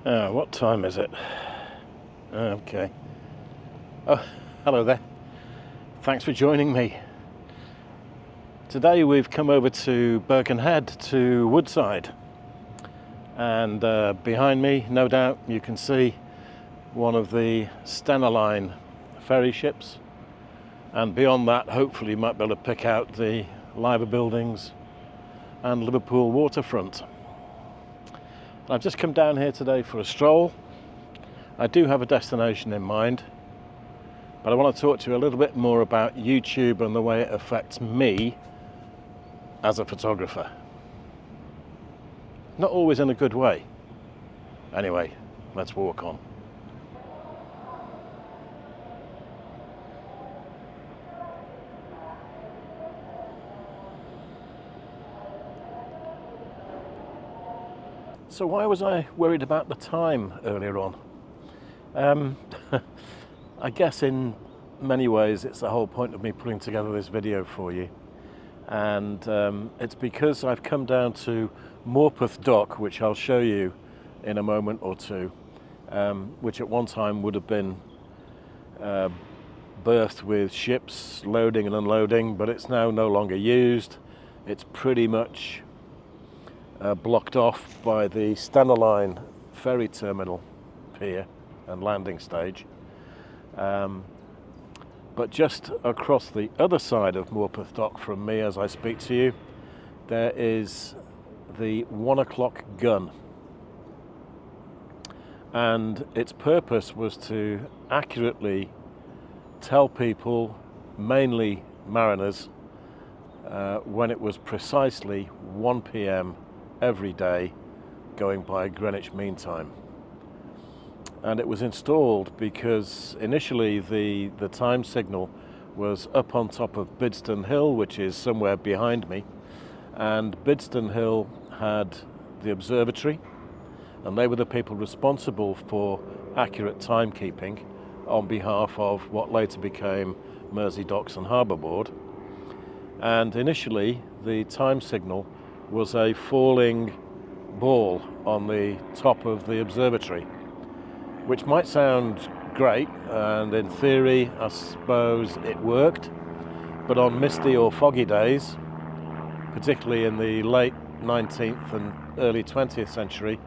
What time is it? Okay. Oh, hello there. Thanks for joining me. Today we've come over to Birkenhead, to Woodside. And behind me, no doubt, you can see one of the Stena Line ferry ships. And beyond that, hopefully you might be able to pick out the Liverpool buildings and Liverpool waterfront. I've just come down here today for a stroll. I do have a destination in mind, but I want to talk to you a little bit more about YouTube and the way it affects me as a photographer. Not always in a good way. Anyway, let's walk on. So why was I worried about the time earlier on? I guess in many ways it's the whole point of me putting together this video for you. And it's because I've come down to Morpeth Dock, which I'll show you in a moment or two, which at one time would have been berthed with ships loading and unloading, but it's now no longer used. It's pretty much blocked off by the Stena Line ferry terminal pier and landing stage. But just across the other side of Morpeth Dock from me as I speak to you, there is the 1 o'clock gun. And its purpose was to accurately tell people, mainly mariners, when it was precisely 1 p.m. every day going by Greenwich Mean Time. And it was installed because initially the time signal was up on top of Bidston Hill, which is somewhere behind me, and Bidston Hill had the observatory, and they were the people responsible for accurate timekeeping on behalf of what later became Mersey Docks and Harbour Board. And initially the time signal was a falling ball on the top of the observatory, which might sound great, and in theory I suppose it worked, but on misty or foggy days, particularly in the late 19th and early 20th century,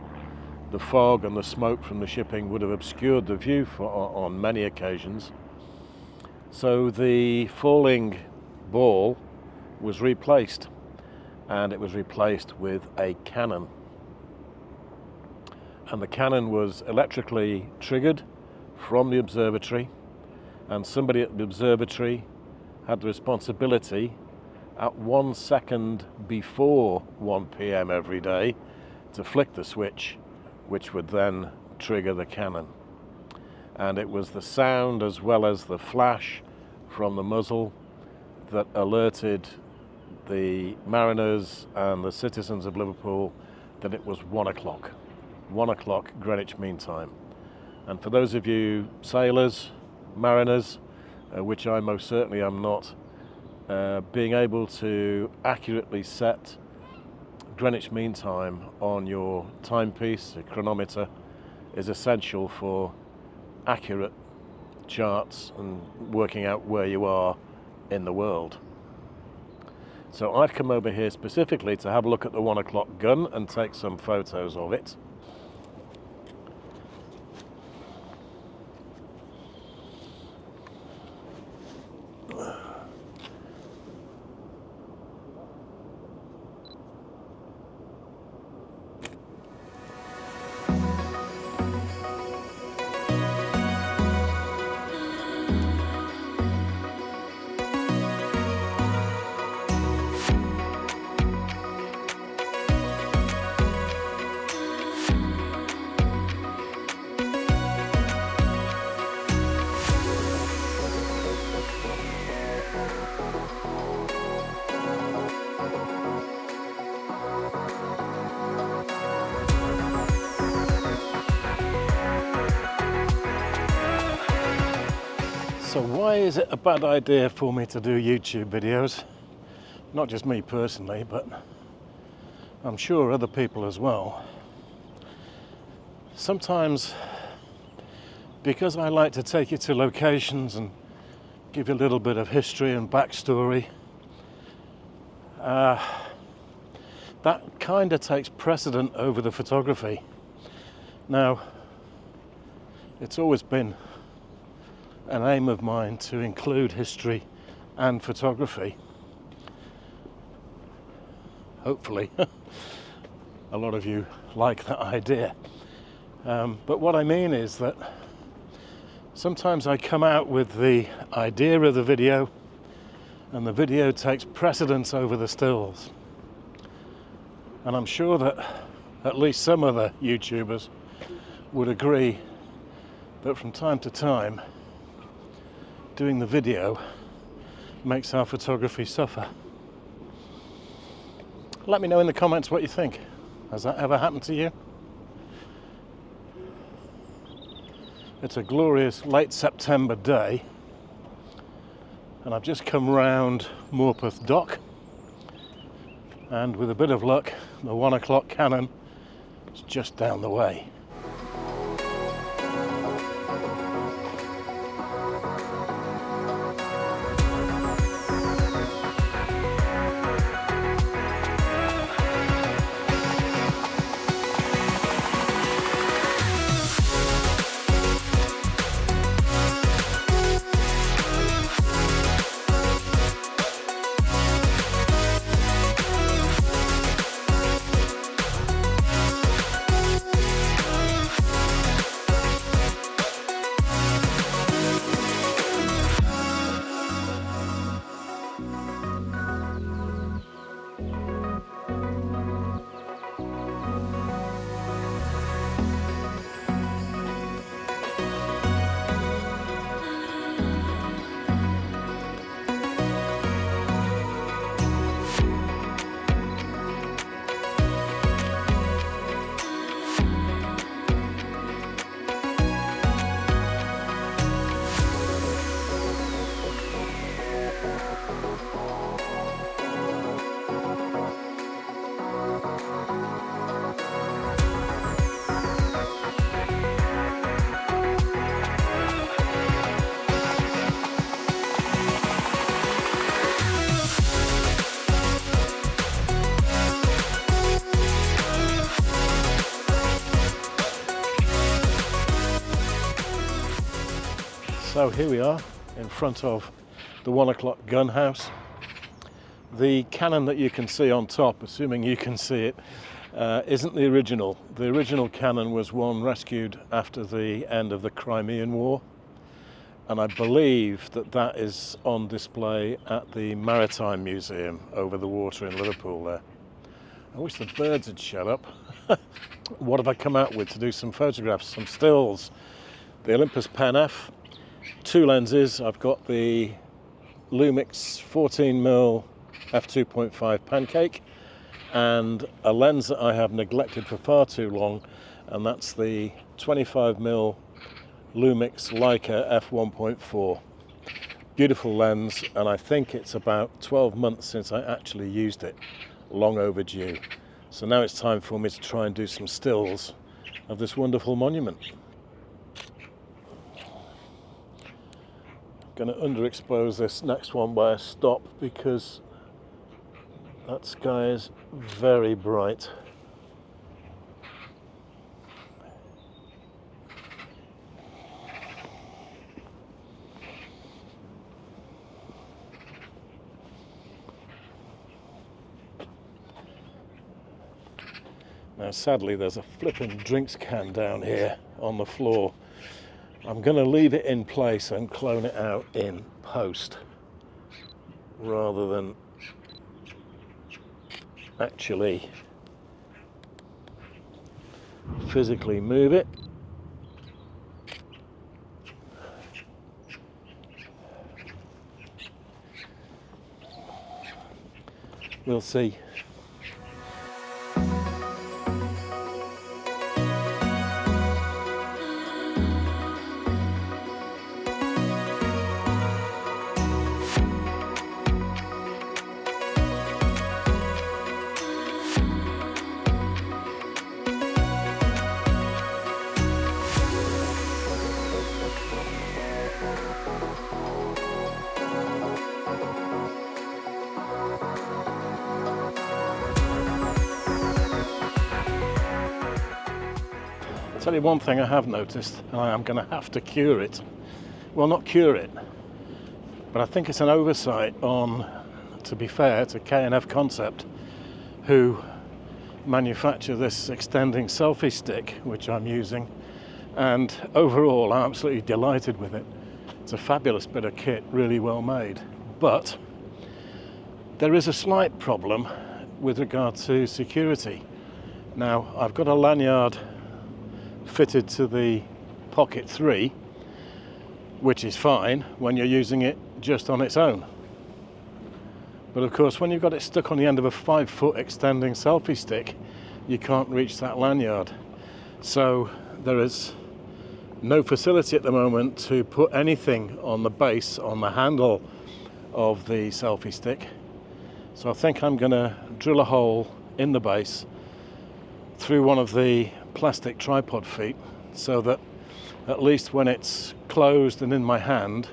the fog and the smoke from the shipping would have obscured the view on many occasions. So the falling ball was replaced, and it was replaced with a cannon. And the cannon was electrically triggered from the observatory, and somebody at the observatory had the responsibility at 1 second before 1 p.m. every day to flick the switch, which would then trigger the cannon. And it was the sound as well as the flash from the muzzle that alerted the mariners and the citizens of Liverpool that it was 1 o'clock. 1 o'clock Greenwich Mean Time. And for those of you sailors, mariners, which I most certainly am not, being able to accurately set Greenwich Mean Time on your timepiece, a chronometer, is essential for accurate charts and working out where you are in the world. So I've come over here specifically to have a look at the 1 o'clock gun and take some photos of it. So why is it a bad idea for me to do YouTube videos? Not just me personally, but I'm sure other people as well. sometimes, because I like to take you to locations and give you a little bit of history and backstory, that kind of takes precedent over the photography. Now, it's always been an aim of mine to include history and photography. Hopefully, a lot of you like that idea. But what I mean is that sometimes I come out with the idea of the video and the video takes precedence over the stills. And I'm sure that at least some other YouTubers would agree that from time to time doing the video makes our photography suffer. Let me know in the comments what you think. Has that ever happened to you? It's a glorious late September day and I've just come round Morpeth Dock, and with a bit of luck the 1 o'clock cannon is just down the way. So here we are in front of the 1 o'clock gun house. The cannon that you can see on top, assuming you can see it, isn't the original. The original cannon was one rescued after the end of the Crimean War, and I believe that that is on display at the Maritime Museum over the water in Liverpool there. I wish the birds had shut up. What have I come out with to do some photographs, some stills? The Olympus Pen F, 2 lenses. I've got the Lumix 14mm f2.5 pancake and a lens that I have neglected for far too long, and that's the 25mm Lumix Leica f1.4. Beautiful lens, and I think it's about 12 months since I actually used it. Long overdue. So now it's time for me to try and do some stills of this wonderful monument. I'm going to underexpose this next one by a stop because that sky is very bright. Now sadly there's a flipping drinks can down here on the floor. I'm going to leave it in place and clone it out in post rather than actually physically move it. We'll see. Tell you one thing I have noticed, and I am going to have to cure it. Well, not cure it, but I think it's an oversight on, to be fair to K&F Concept, who manufacture this extending selfie stick, which I'm using, and overall I'm absolutely delighted with it. It's a fabulous bit of kit, really well made, but there is a slight problem with regard to security. Now, I've got a lanyard fitted to the Pocket 3, which is fine when you're using it just on its own. But of course, when you've got it stuck on the end of a 5-foot extending selfie stick, you can't reach that lanyard. So there is no facility at the moment to put anything on the base, on the handle of the selfie stick. So I think I'm going to drill a hole in the base through one of the plastic tripod feet, so that at least when it's closed and in my hand,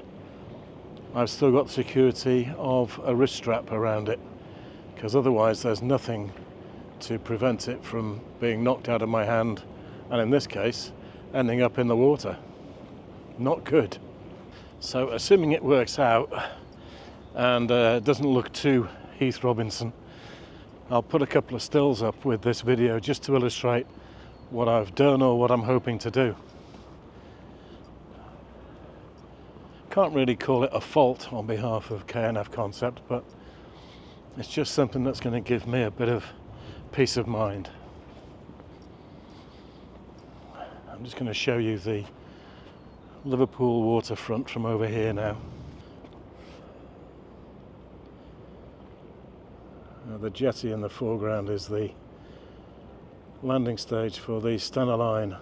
I've still got the security of a wrist strap around it, because otherwise there's nothing to prevent it from being knocked out of my hand, and in this case ending up in the water. Not good. So assuming it works out and doesn't look too Heath Robinson, I'll put a couple of stills up with this video just to illustrate what I've done or what I'm hoping to do. Can't really call it a fault on behalf of K&F Concept, but it's just something that's going to give me a bit of peace of mind. I'm just going to show you the Liverpool waterfront from over here now. The jetty in the foreground is the landing stage for the Stena Line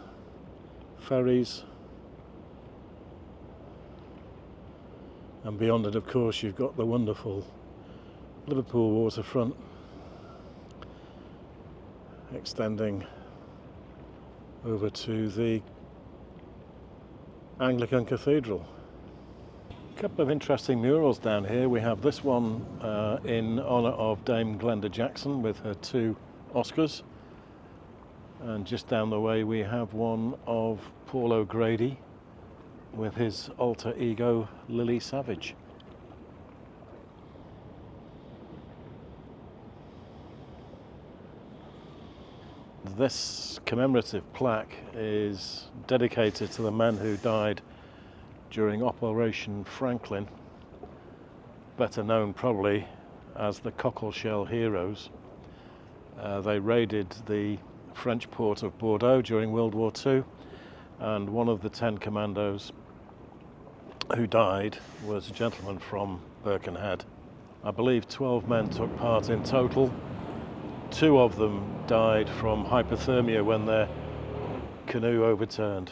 ferries, and beyond it, of course, you've got the wonderful Liverpool waterfront extending over to the Anglican Cathedral. A couple of interesting murals down here. We have this one in honour of Dame Glenda Jackson with her 2 Oscars, and just down the way we have one of Paul O'Grady with his alter ego Lily Savage. This commemorative plaque is dedicated to the men who died during Operation Franklin, better known probably as the Cockleshell Heroes. They raided the French port of Bordeaux during World War II, and one of the 10 commandos who died was a gentleman from Birkenhead. I believe 12 men took part in total. 2 of them died from hypothermia when their canoe overturned.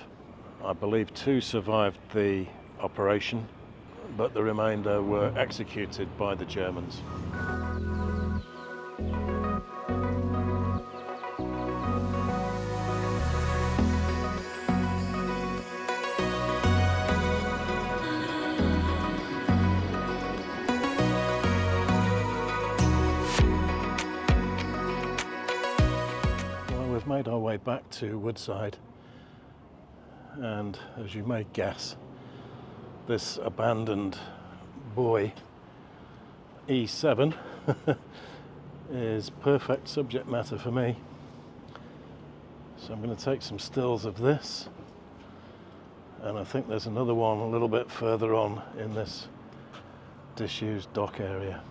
I believe 2 survived the operation, but the remainder were executed by the Germans. We've made our way back to Woodside, and as you may guess, this abandoned buoy E7 is perfect subject matter for me. So I'm going to take some stills of this, and I think there's another one a little bit further on in this disused dock area.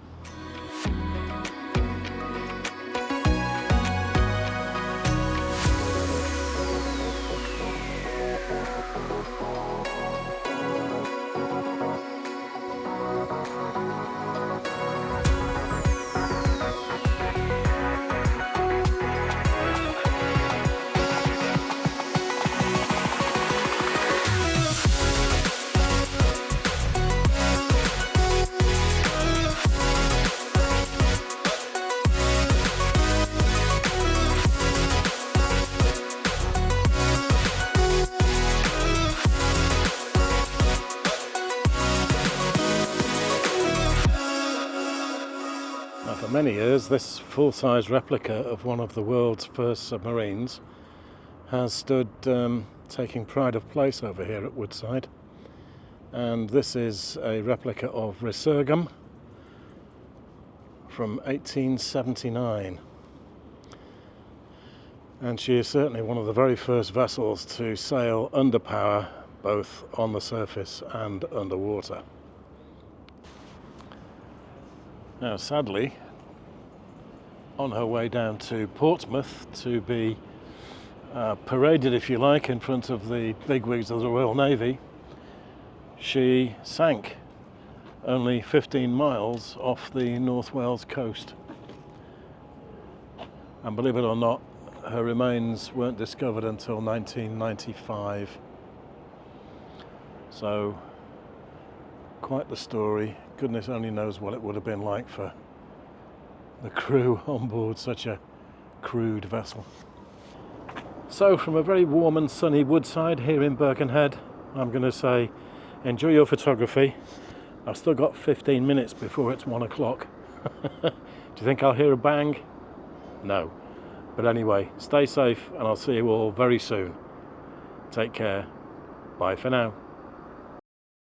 Many years, this full-size replica of one of the world's first submarines has stood taking pride of place over here at Woodside, and this is a replica of Resurgam from 1879, and she is certainly one of the very first vessels to sail under power, both on the surface and underwater. Now sadly, on her way down to Portsmouth to be paraded, if you like, in front of the bigwigs of the Royal Navy, she sank only 15 miles off the North Wales coast. And believe it or not, her remains weren't discovered until 1995. So, quite the story. Goodness only knows what it would have been like for the crew on board such a crude vessel. So from a very warm and sunny Woodside here in Birkenhead, I'm going to say enjoy your photography. I've still got 15 minutes before it's 1 o'clock. Do you think I'll hear a bang? No. But anyway, stay safe and I'll see you all very soon. Take care. Bye for now.